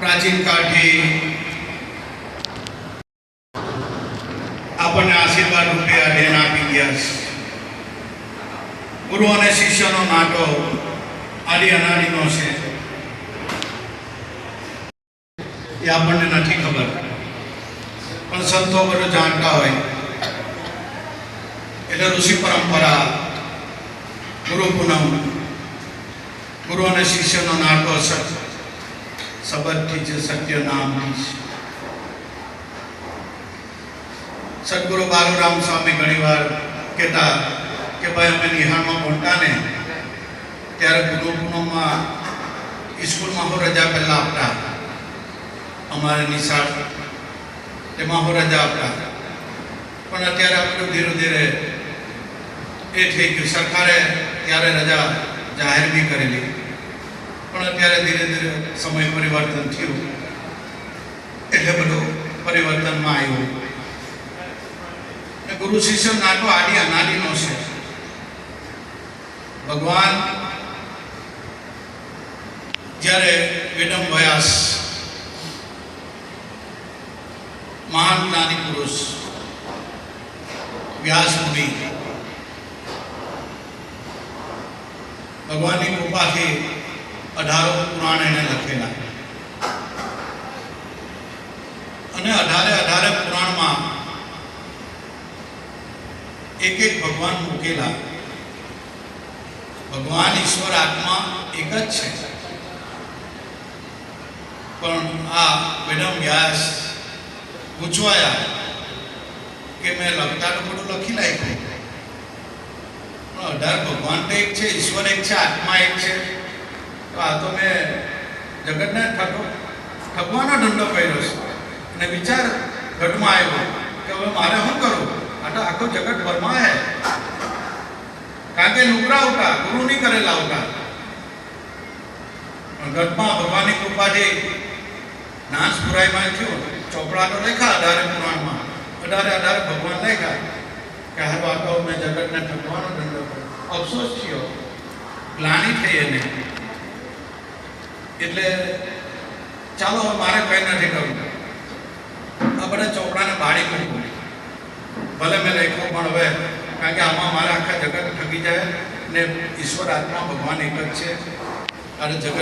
પ્રાચીન કાળથી આપણને આશીર્વાદ રૂપે આ દેન આપી ગયા છે. ગુરુ અને શિષ્યનો નાતો આદિ અનાદિનો છે. એ આપણને નથી ખબર, પણ સંતો બધું જાણતા હોય. એટલે ઋષિ પરંપરા, ગુરુ પૂનમ, ગુરુ અને શિષ્યનો નાતો શબ્દથી છે, સત્ય નામથી છે. સદગુરુ બાલુરામ સ્વામી ઘણી વાર કહેતા કે ભાઈ અમે નિહાળમાં ભણતા ને ત્યારે ગુરુ પૂનમમાં સ્કૂલમાં હું રજા પહેલાં આપતા, અમારે નિશાળ તેમાં હું રજા આપતા. પણ અત્યારે આપણું ધીરે ધીરે એ થઈ ગયું. સરકારે ત્યારે રજા જાહેર બી કરેલી, પણ અત્યારે ધીરે ધીરે સમય પરિવર્તન થયું એટલે બધું પરિવર્તનમાં આવ્યું. ગુરુ શિષ્ય નાતો આદિ અનાદિનો છે. ભગવાન જ્યારે વેદમ વ્યાસ મહાન જ્ઞાની પુરુષ વ્યાસ મુનિ ભગવાનની કૃપાથી 18 પુરાણ એને લખેલા અને 18 પુરાણમાં એક એક ભગવાન મૂકેલા. ભગવાન ઈશ્વર આત્મા એક જ છે, પણ આ વેદમ વ્યાસ પૂછવાયા કે મેં લખતા તો બધું લખી નાખ્યું, પણ 18 ભગવાન તો એક છે, ઈશ્વર એક છે, આત્મા એક છે, તો આ તો મેં જગતને ઠગવાનો ધંધો કર્યો છે. અને વિચાર ઘટમાં આવ્યો કે હવે મારે શું કરવું? આ તો આખો જગત ભરમાય, કારણ કે નુકરા ઉઠા ગુરુ નહીં કરેલા ઉઠા. પણ ઘટમાં ભગવાનની કૃપાથી નાશ પુરાઈમાં થયું. ચોપડા તો લખ્યા 18 પુરાણમાં, 18 ભગવાન લખ્યા કે હા વાતો મેં જગતને ઠગવાનો ધંધો કર્યો. અફસોસ થયો, ગ્લાનિ થઈ એને. એટલે ચાલો હવે મારે કંઈ નથી કરવું, આ બધા ચોપડાને બાળી મૂકવું. ભલે મેં લખ્યું, પણ હવે કારણ કે આમાં મારા આખા જગત ઠગી જાય ને ઈશ્વર આત્મા ભગવાન એક જ છે અને જગત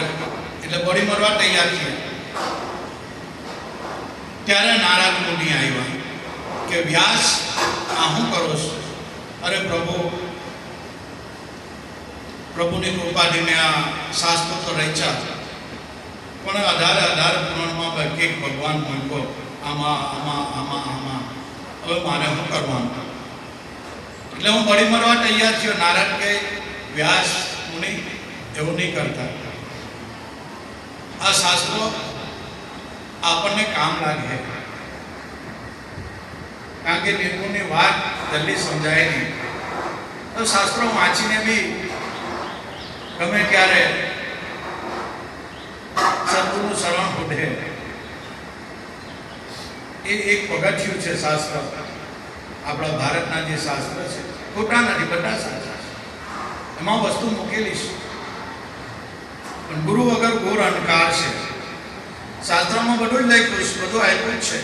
એટલે બળી મરવા તૈયાર છે. ત્યારે નારાયણ મુનિ આવ્યા કે વ્યાસ આ શું કરો છો? અરે પ્રભુની કૃપાથી આ શાસ્ત્રો તો રચ્યા, પણ 18 પુરાણમાં એક ભગવાન મૂકો, આમાં આમાં આમાં આમાં હવે મારે શું કરવાનું? એટલે હું બળી મરવા તૈયાર છું. નારાયણ કે વ્યાસ મુનિ એવું નહીં કરતા, આ શાસ્ત્રો આપણને કામ લાગે, કારણ કે નિર્ગુણની વાત જલ્દી સમજાય નહીં. તો શાસ્ત્રો વાંચીને બી ગમે ત્યારે સદગુરુનું શરણ ઉઠે. એ એક પગથિયું છે શાસ્ત્ર. આપણા ભારતના જે શાસ્ત્ર છે ખોટા નથી, બધા સાચા છે, એમાં વસ્તુ મૂકેલી છે. પણ ગુરુ વગર ઘોર અંધકાર છે. શાસ્ત્રમાં બધું જ લખ્યું છે, બધું આપ્યું જ છે,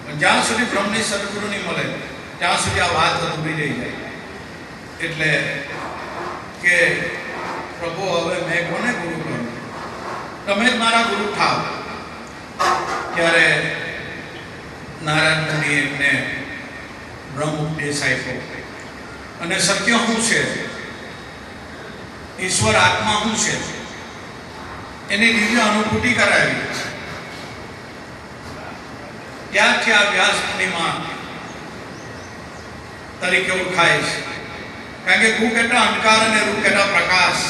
પણ જ્યાં સુધી બ્રહ્મની સદગુરુ નહીં મળે ત્યાં સુધી આ વાત અધૂરી રહી જાય. એટલે કે પ્રભુ હવે મેં કોને ગુરુ કરું? તમે જ મારા ગુરુ થાવ. ત્યારે નારાયણ મુનિ એમને બ્રહ્મ ઉપદેશ આપ્યો અને સત્ય શું છે, ઈશ્વર આત્મા શું છે એની દિવ્ય અનુભૂતિ કરાવી. ત્યારથી આ વ્યાસ મુનિમાં તરીકે ઓળખાય છે, કારણ કે ગુરુ કહેતા અંધકાર અને રૂપ કહેતા પ્રકાશ.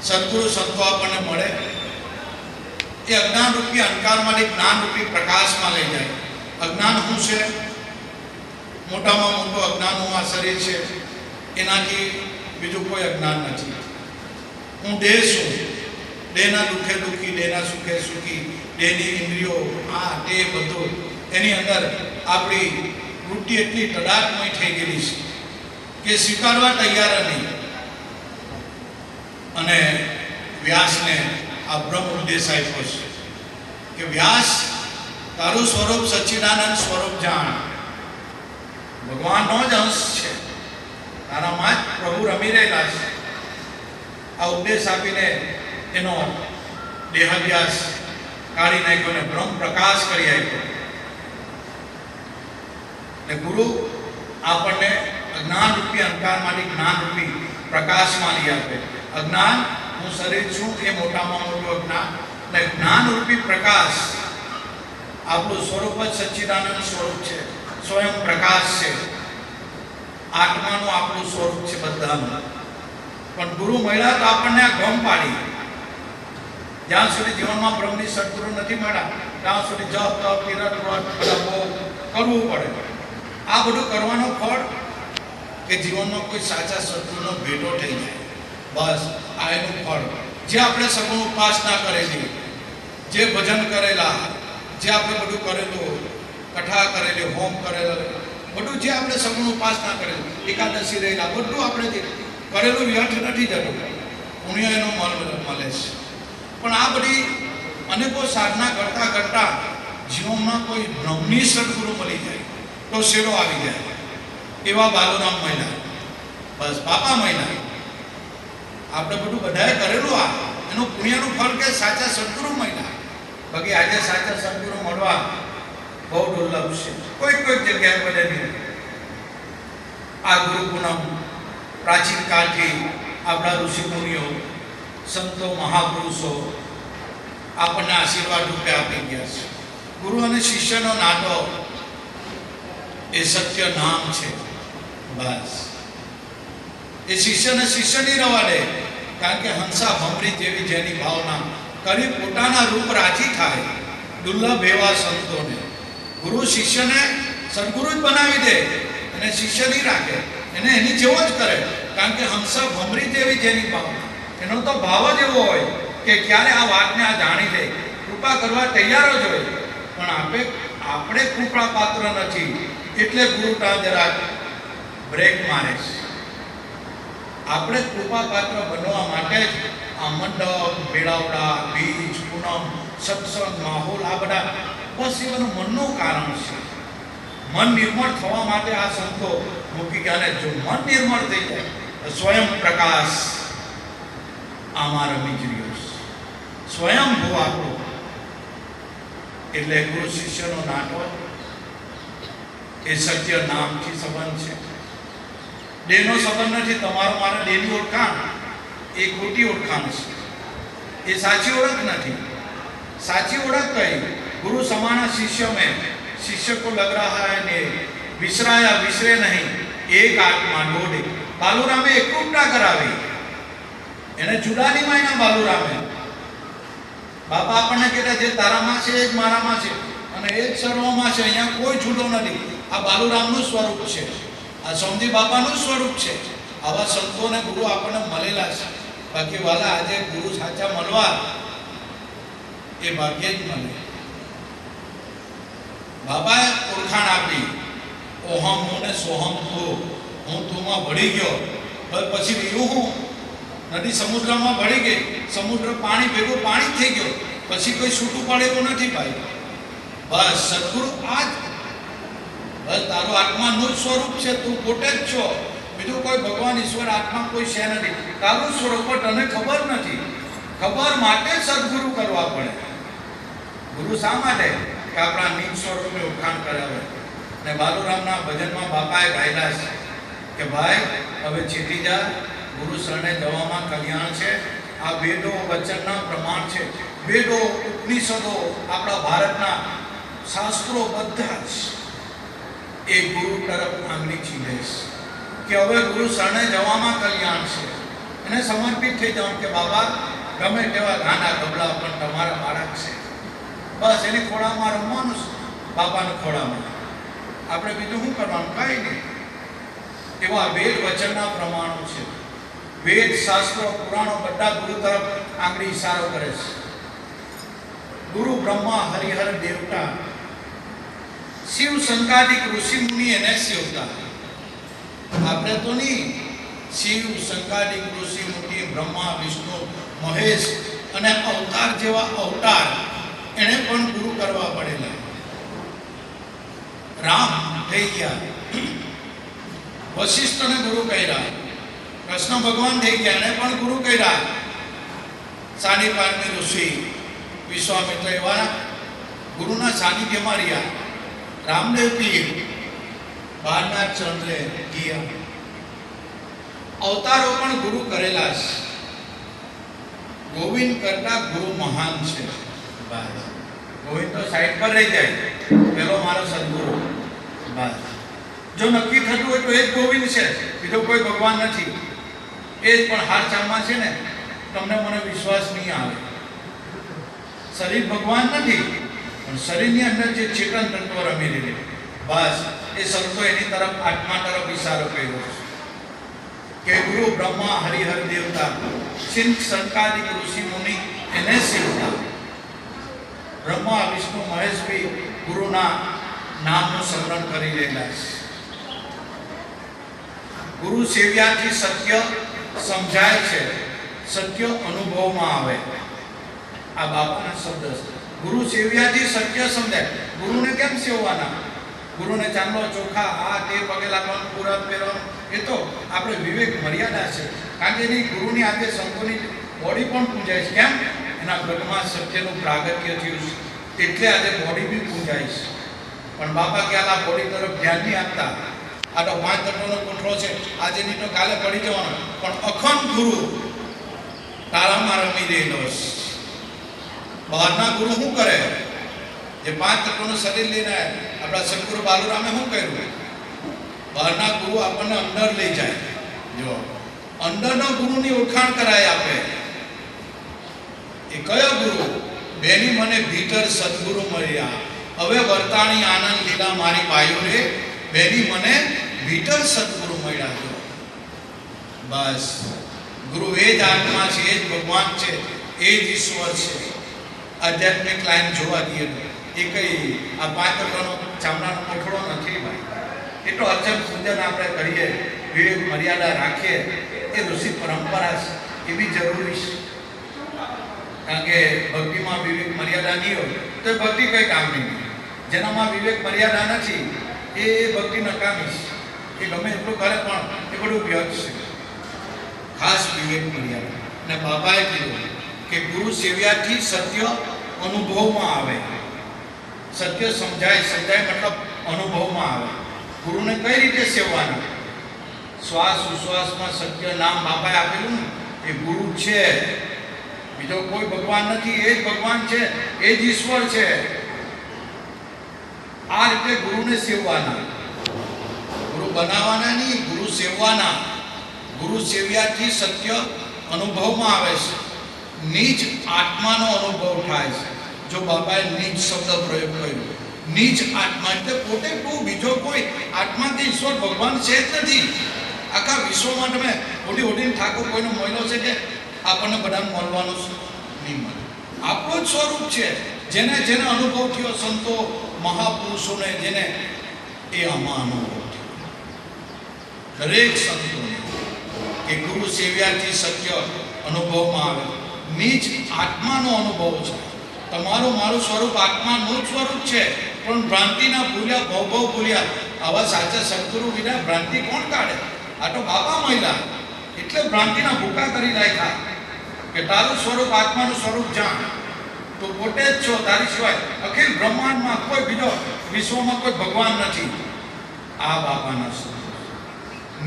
સદગુરુ સંતો આપણને મળે એ અજ્ઞાન રૂપી અંધકારમાંથી જ્ઞાન રૂપી પ્રકાશમાં લઈ જાય. અજ્ઞાન શું છે? મોટામાં મોટું અજ્ઞાનનું આ શરીર છે, એનાથી બીજું કોઈ અજ્ઞાન નથી. હું દેહ છું, દેહના દુઃખે દુઃખી, દેહના સુખે સુખી, દેહની ઇન્દ્રિયો આ તે બધું એની અંદર આપણી વૃત્તિ એટલી તડાકમય થઈ ગયેલી છે કે સ્વીકારવા તૈયાર નહીં. અને વ્યાસને આ બ્રહ્મ ઉપદેશ આપ્યો છે કે વ્યાસ તારું સ્વરૂપ સચ્ચિદાનંદ સ્વરૂપ જાણ. ભગવાનનો જ અંશ છે, તારામાં જ પ્રભુ રમી રહેલા છે. આ ઉપદેશ આપીને એનો દેહાભ્યાસ કાઢી નાખ્યો ને બ્રહ્મ પ્રકાશ કરી આપ્યો. ને ગુરુ આપણને અજ્ઞાન રૂપી અંધકારમાંથી જ્ઞાન રૂપી પ્રકાશમાં લઈ આપે. અજ્ઞાન હું શરીર છું એ મોટામાં મોટું અજ્ઞાન, ને જ્ઞાન રૂપી પ્રકાશ. આપણું સ્વરૂપ જ સચ્ચિદાનંદ સ્વરૂપ છે, સ્વયં પ્રકાશ છે. આત્માનું આપણું સ્વરૂપ છે બધાનું. પણ ગુરુ મળ્યા તો આપણને આ ગમ પાડી. જ્યાં સુધી જીવનમાં બ્રહ્મની સદગુરુ નથી મળ્યા ત્યાં સુધી જપ તપ તીરથ વ્રત બધા બહુ કરવું પડે. આ બધું કરવાનું ફળ કે જીવનમાં કોઈ સાચા સદગુરુનો ભેટો થઈ જાય, બસ આ એનું ફળ. જે આપણે સગુણ ઉપાસના કરેલી, જે ભજન કરેલા, જે આપણે બધું કરેલું, કથા કરેલી, હોમ કરેલું, બધું જે આપણે સગુણ ઉપાસના કરેલું, એકાદશી રહેલા, બધું આપણે જે કરેલું વ્યર્થ નથી જતું, પુણ્ય એનું મળે છે. પણ આ બધી અનેકો સાધના કરતા કરતા જીવનમાં કોઈ બ્રહ્મની સદગુરુ મળી જાય તો શેરો આવી જાય. એવા બાલુરામ મહિલા, બસ બાપા મહિલા. આપણે બધું બધાએ કરેલું, આ એનું પુણ્યનું ફળ કે સાચા સદગુરુ મહિલા. બાકી આજે સાચા સદગુરુ મળવા બહુ દુર્લભ છે, કોઈક જગ્યાએ બધે નહીં. આ ગુરુ પૂનમ પ્રાચીન કાળથી આપણા ઋષિ મુનિઓ, સંતો, મહાપુરુષો આપણને આશીર્વાદ રૂપે આપી ગયા છે. ગુરુ અને શિષ્યનો નાતો એ સત્ય નામ છે. બસ એ શિષ્યને શિષ્ય નહીં રવા દે, કારણ કે હંસા ભમરી જેવી જેની ભાવના કરી પોતાના રૂપ રાજી થાય. દુર્લભ એવા સંતોને ગુરુ શિષ્યને સદગુરુ જ બનાવી દે, અને શિષ્ય નહીં રાખે, એને એની જેવો જ કરે. કારણ કે હંસા ભમરી જેવી જેની ભાવના, એનો તો ભાવ જ એવો હોય કે ક્યારે આ વાતને આ જાણી લે, કૃપા કરવા તૈયાર જ હોય. પણ આપણે કૃપા પાત્ર નથી, એટલે ગુરુ ત્યાં જરાક બ્રેક મારે છે. આપણે કૃપા પાત્ર બનવા માટે જ આ મંડપ, મેળાવડા, બીજ, પૂનમ, સત્સંગ, માહોલ, આ બધા બસ એવાનું મનનું કારણ છે. મન નિર્મળ થવા માટે આ સંતો મૂકી ગયા. ને જો મન નિર્મળ થઈ જાય તો સ્વયં પ્રકાશ આમાં રમી જ રહ્યો છે, સ્વયં ભૂ આપણો. એટલે ગુરુ શિષ્યનો નાતો એ સત્ય નામથી સંબંધ છે. દેહનો સંબંધ નથી. તમારો મારા દેહની ઓળખાણ એ ખોટી ઓળખાણ છે, એ સાચી ઓળખ નથી. સાચી ઓળખ કઈ? ગુरु समाना शिष्य में, शिष्य को लग रहा है ने विसराया विसरे नहीं, एक आत्मा डोडे. बालूरामे एकरूपता करावी, એને જુદાની માયના બાલુરામે. બાપા આપણને કહેતા જે તારામાં છે એ જ મારામાં છે, અને એ જ સર્વમાં છે, અહીંયા કોઈ જુદો નથી. આ બાલુરામનું સ્વરૂપ છે, આ સોમજી બાપાનું સ્વરૂપ છે. આવા સંતોને ગુરુ આપણને મળેલા છે. બાકી વાલા આજે ગુરુ સાચા મળવા એ ભાગ્યે જ મળે. બાપાએ ઓળખાણ આપી, ઓહમ હું ને સોહમ તું, હું તુંમાં ભળી ગયો. પછી રહ્યું હું નદી સમુદ્રમાં ભળી ગઈ, સમુદ્ર પાણી ભેગું પાણી થઈ ગયો, પછી કોઈ છૂટું પડે એવું નથી ભાઈ. બસ સદગુરુ આ જ, બસ તારો આત્માનું જ સ્વરૂપ છે, તું પોતે જ છો. બીજું કોઈ ભગવાન ઈશ્વર આત્મા કોઈ છે નથી. તારું સ્વરૂપ તને ખબર નથી. ખબર માટે સદગુરુ કરવા પડે. ગુરુ શા માટે? કે આપણા નીચ સ્વરૂપની ઓળખાણ કરાવે. અને બાલુરામના ભજનમાં બાપાએ ગાયેલા છે કે ભાઈ હવે ચીટી જા, ગુરુ શરણે જવામાં કલ્યાણ છે. આ વેદો વચનના પ્રમાણ છે. વેદો, ઉપનિષદો, આપણા ભારતના શાસ્ત્રો બધા જ એ ગુરુ તરફ આંગળી ચીંધે છે કે હવે ગુરુ શરણે જવામાં કલ્યાણ છે. એને સમર્પિત થઈ જવાનું કે બાબા ગમે તેવા ગાના ગબલા પણ તમારા બાળક છે, બસ એની ખોળામાં રમવાનું છે, બાપાના ખોળામાં. આપણે બીજું શું કરવાનું? કાંઈ નહીં. એવા વેદ વચનના પ્રમાણો છે. વેદ, શાસ્ત્રો, પુરાણો બધા ગુરુ તરફ આંગળી ઇશારો કરે છે. ગુરુ બ્રહ્મા, હરિહર દેવતા, શિવ સંગાદિક ઋષિ મુનિ એને સેવતા. આપણે તો નહીં. શિવ સંગાદિક ઋષિ મુનિ, બ્રહ્મા, વિષ્ણુ, મહેશ અને અવતાર જેવા અવતાર એને પણ ગુરુ કરવા પડેલા. રામ થઈ ગયા, વશિષ્ઠને ગુરુ કર્યા. કૃષ્ણ ભગવાન થઈ ગયા, એને પણ ગુરુ કર્યા. સાની પારમી ઋષિ વિશ્વામિત્ર એવા ગુરુના સાનિધ્યમાં રહ્યા. રામદેવ પીર બહારના ચંદ્રે ગયા. અવતારો પણ ગુરુ કરેલા છે. ગોવિંદ કરતા ગુરુ મહાન છે. બસ ગોવિંદ તો સાઈડ પર રહી જાય, પેલો મારો સદગુરુ. બસ જો નક્કી થતું હોય તો એ જ ગોવિંદ છે, બીજો કોઈ ભગવાન નથી. એ જ પણ હાર ચાલમાં છે ને, તમને મને વિશ્વાસ નહીં આવે. શરીર ભગવાન નથી, પણ શરીરની અંદર જે ચેતન તત્વ રમી રહેલું, બસ એ સંતો એની તરફ, આત્મા તરફ ઇશારો કર્યો છે કે ગુરુ બ્રહ્મા હરિહર દેવતા સિંધ સંકાદિક ઋષિ મુનિ એને સેવતા. બ્રહ્મા વિષ્ણુ મહેશ બી ગુરુના નામનું સ્મરણ કરી રહેલા છે. ગુરુ સેવ્યાથી સત્ય સમજાય છે, સત્ય અનુભવમાં આવે. આ બાપાના શબ્દ છે. ગુરુ સેવ્યાથી સત્ય સમજાય. ગુરુને કેમ સેવવાના? ગુરુને ચાંદલો ચોખા આ તે પગે લાગવાનું, પૂરા પહેરવાનું, એ તો આપણે વિવેક મર્યાદા છે. કારણ કે એની ગુરુની આજે સંતોની બોડી પણ પૂજાય છે. કેમ? એના ગઢમાં સત્યનું પ્રાગટ્ય થયું છે, એટલે આજે બોડી બી પૂજાય છે. પણ બાપા ક્યાં આ બોડી તરફ ધ્યાન નહીં આપતા. આ તો 5 તત્વોનો કોઠરો છે, આજે નહીં તો કાલે પડી જવાનો. પણ અખંડ ગુરુ તારામાં રમી રહેલો છે. બહારના ગુરુ શું કરે? જે 5 તત્વોનું શરીર લઈને આપણા સદગુરુ બાલુરામે શું કર્યું? બહારના ગુરુ આપણને અંદર લઈ જાય. જો અંદરના ગુરુની ઓળખાણ કરાય આપે. એ કયો ગુરુ? બેની મને ભીતર સદગુરુ મળ્યા, હવે વર્તાણી આનંદ લીલા મારી પાયો રે, બેની મને ભીતર સદગુરુ મળ્યા. બસ ગુરુ એ જ આત્મા છે, એ જ ભગવાન છે, એ જ ઈશ્વર છે. આધ્યાત્મિક લાઈન જોવા દઈએ એ કઈ આ 5 તત્વનો ચામડાનો કોઠડો નથી ભાઈ. એ તો અર્ચન પૂજન આપણે કરીએ, વિવેક મર્યાદા રાખીએ, એ ઋષિ પરંપરા છે, એ બી જરૂરી છે. કારણ કે ભક્તિમાં વિવેક મર્યાદા નહીં હોય તો ભક્તિ કંઈ કામ નહીં. જેનામાં વિવેક મર્યાદા નથી એ ભક્તિ નકામી છે. એ ગમે એટલું કરે પણ એ બધું વ્યર્થ છે. ખાસ વિવેક મર્યાદા. અને બાબાએ કીધું કે ગુરુ સેવ્યાથી સત્ય અનુભવમાં આવે. સત્ય સમજાય, સમજાય મતલબ અનુભવમાં આવે. ગુરુને કઈ રીતે સેવવાના? શ્વાસ ઉશ્વાસમાં સત્ય નામ બાપાએ આપેલું ને, એ ગુરુ છે. બીજો કોઈ ભગવાન નથી, એ જ ભગવાન છે, એ જ ઈશ્વર છે. આ રીતે ગુરુને સેવવાના. ગુરુ બનાવવાના નહીં, ગુરુ સેવવાના. ગુરુ સેવ્યાથી સત્ય અનુભવમાં આવે છે. નિજ આત્માનો અનુભવ થાય છે. જો બાપાએ નિજ શબ્દ પ્રયોગ કર્યો, નિજ આત્મા એટલે પોતે બીજો કોઈ આત્મા કે ઈશ્વર ભગવાન છે જ નથી. આખા વિશ્વમાં તમે ઓઢીને ઠાકોર કોઈનો મળ્યો છે કે આપણને બધાને મળવાનું નહીં મળે. આપણું જ સ્વરૂપ છે. જેને જેને અનુભવ થયો, સંતો મહાપુરુષોને જેને, એ આમાં અનુભવ થયો. દરેક સંતોને કે ગુરુ સેવ્યાથી સત્ય અનુભવમાં આવે. નિજ આત્માનો અનુભવ છે. તમારું મારું સ્વરૂપ આત્માનું સ્વરૂપ છે, પણ ભ્રાંતિના ભૂલ્યા, ભવ ભૂલ્યા. આવા સાચા સદગુરુ વિના ભ્રાંતિ કોણ કાઢે? આ તો બાપા મહિલા એટલે ભ્રાંતિના ભૂકા કરી રાખ્યા કે તારું સ્વરૂપ આત્માનું સ્વરૂપ જાણ. તો પોતે જ છો, તારી સિવાય અખિલ બ્રહ્માંડમાં કોઈ બીજો, વિશ્વમાં કોઈ ભગવાન નથી. આ બાપાના સ્વરૂપ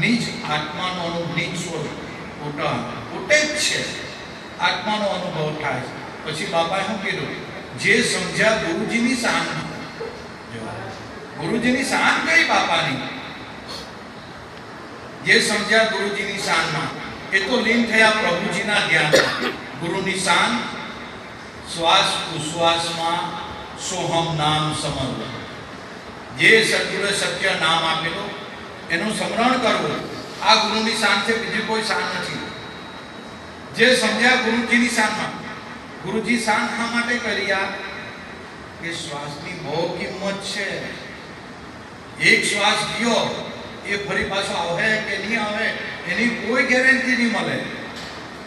નિજ આત્માનો અનુભવ, નિજ સ્વરૂપ પોતે જ છે. આત્માનો અનુભવ થાય. પછી બાપાએ શું કીધું? જે સમજ્યા ગુરુજીની શાન. ગુરુજીની શાન કઈ બાપાની? જે સમજ્યા ગુરુજીની શાનમાં, એ તો લીન થયા પ્રભુજીના ધ્યાનમાં. ગુરુની શાન શ્વાસ ઉશ્વાસમાં સોહમ નામ સમર્વ. જે સદગુરુએ સત્ય નામ આપેલું એનું સ્મરણ કરવું, આ ગુરુની શાન છે, બીજી કોઈ શાન નથી. જે સમજ્યા ગુરુજીની શાનમાં. ગુરુજી શાન શા માટે કર્યા? કે શ્વાસની બહુ કિંમત છે. એક શ્વાસ ગયો એ ફરી પાછો આવે કે નહીં આવે એની કોઈ ગેરંટી નહીં મળે.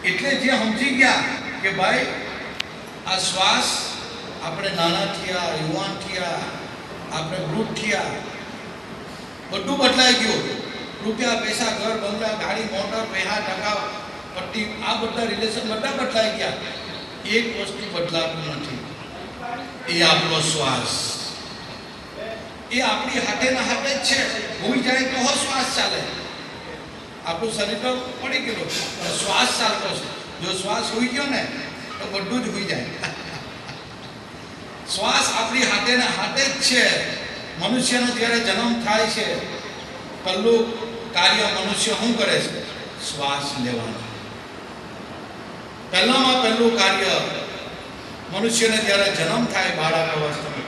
એટલે જે સમજી ગયા કે ભાઈ આ શ્વાસ આપણે નાના થયા, યુવાન થયા, આપણે વૃદ્ધ થયા, બધું બદલાઈ ગયું. રૂપિયા, પૈસા, ઘર, બંગલા, ગાડી, મોટર, પૈસા, ટકા, પટ્ટી, આ બધા રિલેશન બધા બદલાઈ ગયા. એક વસ્તુ બદલાતું નથી, એ આપણો શ્વાસ. એ આપણી હાથેના હાથે જ છે. હોઈ જાય તો શ્વાસ ચાલે. આપણું શરીર તો પડી ગયેલું, શ્વાસ ચાલતો છે. જો શ્વાસ હોઈ ગયો ને તો બધું જ હોઈ જાય. શ્વાસ આપણી હાથેના હાથે જ છે. મનુષ્યનો જ્યારે જન્મ થાય છે, પહેલું કાર્ય મનુષ્ય શું કરે છે? શ્વાસ લેવાનું. પહેલામાં પહેલું કાર્ય મનુષ્યને જ્યારે જન્મ થાય, બાળક અવસ્થામાં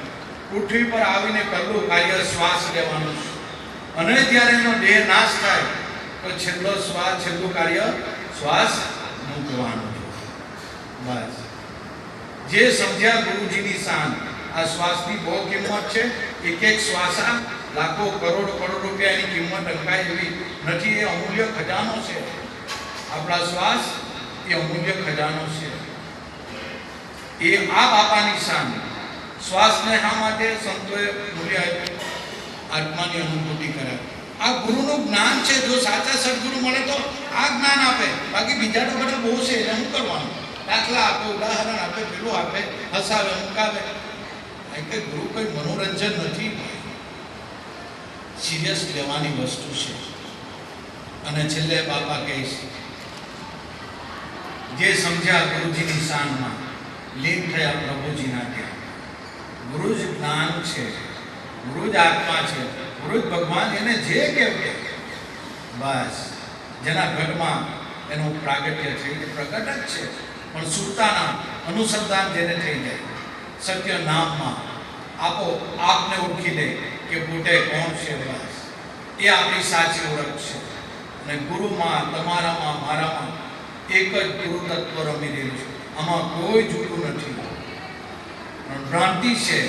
પૃથ્વી પર આવીને પહેલું કાર્ય શ્વાસ લેવાનું. અને જ્યારે એનો દેહ નાશ થાય તો છેલ્લું કાર્ય શ્વાસ મૂકવાનું. બસ જે સમજ્યા ગુરુજીની શાન. આ શ્વાસની બહુ કિંમત છે. એક એક શ્વાસા લાખો કરોડ રૂપિયાની કિંમત અંકાય એવી નથી. એ અમૂલ્ય ખજાનો છે. આપણા શ્વાસ એ અમૂલ્ય ખજાનો છે. એ આ બાપાની શાન. શ્વાસને શા માટે સંતોએ મૂલ્ય આપ્યું? આત્માની અનુભૂતિ કરાવી. આ ગુરુનું જ્ઞાન છે. જો સાચા સદગુરુ મળે તો આ જ્ઞાન આપે. બાકી બીજા તો બધા બહુ છે, એને શું કરવાનું? દાખલા આપે, ઉદાહરણ આપે, પેલું આપે, હસાવે, મુકાવે. કે ગુરુ કોઈ મનોરંજન નથી, સિરિયસ લેવાની વસ્તુ છે. અને છેલ્લે બાપા કહીશ, જે સમજ્યા ગુરુજીની શાનમાં, લીન થયા પ્રભુજીના ત્યાં. ગુરુ જ જ્ઞાન છે, ગુરુ જ આત્મા છે, ગુરુ જ ભગવાન. એને જે કહેવાય બસ જેના ઘટમાં એનું પ્રાગટ્ય થઈ જાય, પ્રગટ જ છે. પણ સુરતાના અનુસંધાન જેને થઈ જાય, સત્ય નામમાં આપો આપને ઓળખી લે કે પોતે કોણ છે. બસ એ આપણી સાચી ઓળખ છે. અને ગુરુમાં, તમારામાં, મારામાં એક જ ગુરુ તત્વ રમી રહ્યું છે. આમાં કોઈ જુદું નથી. પણ ભ્રાંતિ છે,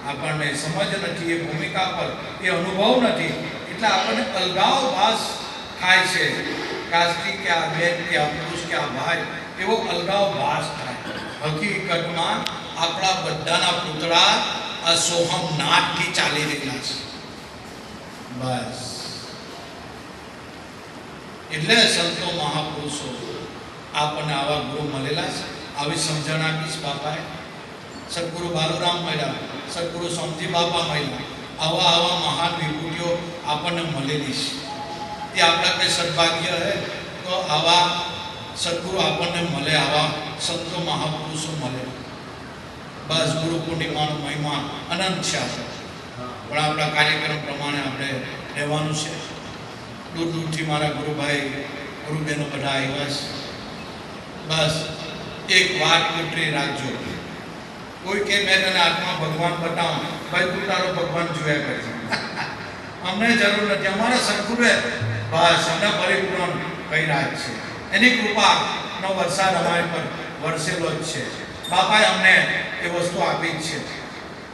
આપણને સમજ નથી એ ભૂમિકા પર, એ અનુભવ નથી. એટલે આપણને અલગાવ ભાસ થાય છે. કાસ્તી કે આ બેન કે આ પુરુષ કે આ ભાઈ, એવો અલગાવ ભાસ થાય. હકીકતમાં આપણા બધાના પૂતળા આ સોહમ નાદથી ચાલી રહેલા છે. બસ એટલે સંતો મહાપુરુષો આપણને આવા ગુરુ મળેલા છે. આવી સમજણ આપીશ બાપાએ. સદગુરુ બાલુરામ મળ્યા, સદગુરુ સ્વામીજી બાપા મળ્યા. આવા મહાન વિભૂતિઓ આપણને મળેલી છે. એ આપણા કંઈ સદભાગ્ય હે તો આવા સદગુરુ આપણને મળે, આવા સંતો મહાપુરુષો મળે. બસ ગુરુ પૂર્ણિમાનો મહિમા અનંત છે. પણ આપણા કાર્યક્રમ પ્રમાણે આપણે રહેવાનું છે. દૂર દૂરથી મારા ગુરુભાઈ, ગુરુબહેનો બધા આવ્યા છે. બસ એક વાત પૂરી રાખજો. કોઈ કે મેં તને આત્મા ભગવાન બતાવું, ભાઈ તું તારો ભગવાન જોયા કરજે. અમને જરૂર નથી. અમારા સદગુરુએ બસ અમને પરિપૂર્ણ કર્યા જ છે. એની કૃપાનો વરસાદ અમારી પર વરસેલો જ છે. બાપાએ અમને એ વસ્તુ આપી જ છે.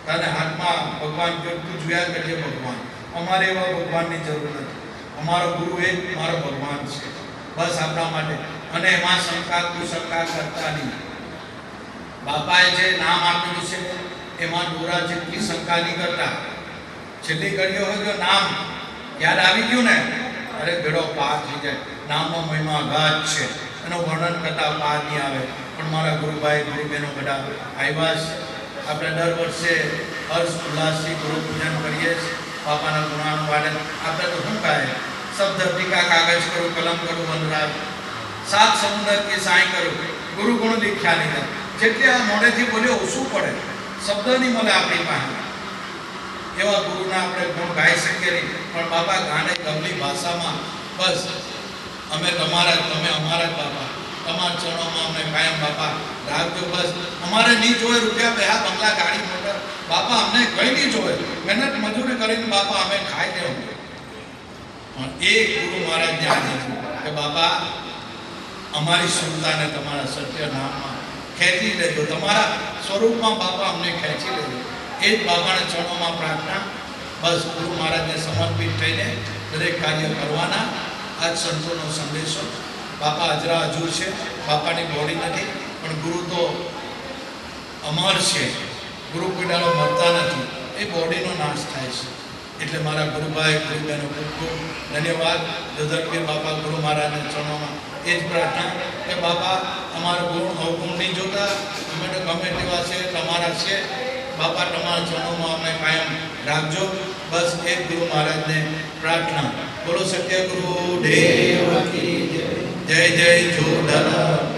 તને હાથમાં ભગવાન તું જોયા કરજે ભગવાન. અમારે એવા ભગવાનની જરૂર નથી. અમારો ગુરુ એ જ મારો ભગવાન છે. બસ આપણા માટે. અને એમાં શંકા કુશંકા કરતા નહીં. બાપાએ જે નામ આપેલું છે એમાં દોરા જેટલી શંકા નહીં કરતા. છેલ્લી ઘડીઓ હોય તો નામ યાદ આવી ગયું ને, અરે બેડો પાર થઈ જાય. નામનો મહિમા અગાધ છે, એનું વર્ણન કરતા પાર નહીં આવે. પણ મારા ગુરુભાઈ, ગુરુબહેનો બધા આવ્યા છે. આપણે દર વર્ષે હર્ષ ઉલ્લાસથી ગુરુ પૂજન કરીએ છીએ. બાપાના ગુણાનું વાદન આપણે તો શું કહે, શબ્દ ટીકા કાગજ કરું, કલમ કરું, વંદરાજ, સાત સમુદ્ર કે સાંઈ કરું, ગુરુ ગુણ દીક્ષા લીધા. જેટલી આ મોઢેથી બોલ્યો ઓછું પડે, શબ્દ નહીં મળે આપણી પાસે. એવા ગુરુના આપણે ગુણ ગાઈ શકીએ નહીં. પણ બાપા ગાને ગમલી ભાષામાં બસ અમે તમારા, તમે અમારા જ બાપા. તમારા ચરણોમાં અમને કાયમ બાપા રાખજો. બસ અમારે નહીં જોવે રૂપિયા, પૈસા, બંગલા, ગાડી, મોટર. બાપા અમને કંઈ નહીં જોવે. મહેનત મજૂરી કરીને બાપા અમે ખાઈ દેવું. પણ એ ગુરુ મહારાજને આજે કે બાપા અમારી સુરતાને તમારા સત્ય નામમાં ખેંચી લેજો. તમારા સ્વરૂપમાં બાપા અમને ખેંચી લેજો. એ જ બાપાના ચરણોમાં પ્રાર્થના. બસ ગુરુ મહારાજને સમર્પિત થઈને દરેક કાર્ય કરવાના. આ જ સંતોનો સંદેશો. બાપા હજરા હજુર છે. બાપાની બોડી નથી, પણ ગુરુ તો અમર છે. ગુરુ કોઈ દાડો મરતા નથી, એ બોડીનો નાશ થાય છે. એટલે મારા ગુરુભાઈ ગુરુબહેનો ખૂબ ખૂબ ધન્યવાદ. દદરપીર બાપા ગુરુ મહારાજના ચરણોમાં એ જ પ્રાર્થના કે બાપા અમારા ગુણ અવગુણ નહીં જોતા, અમે તો ગમે તેવા છે તમારા છે બાપા, તમારા ચરણોમાં અમે કાયમ રાખજો. બસ એ જ ગુરુ મહારાજને પ્રાર્થના. બોલો સત્ય ગુરુ દેવ કી જય. જય જય જોધા.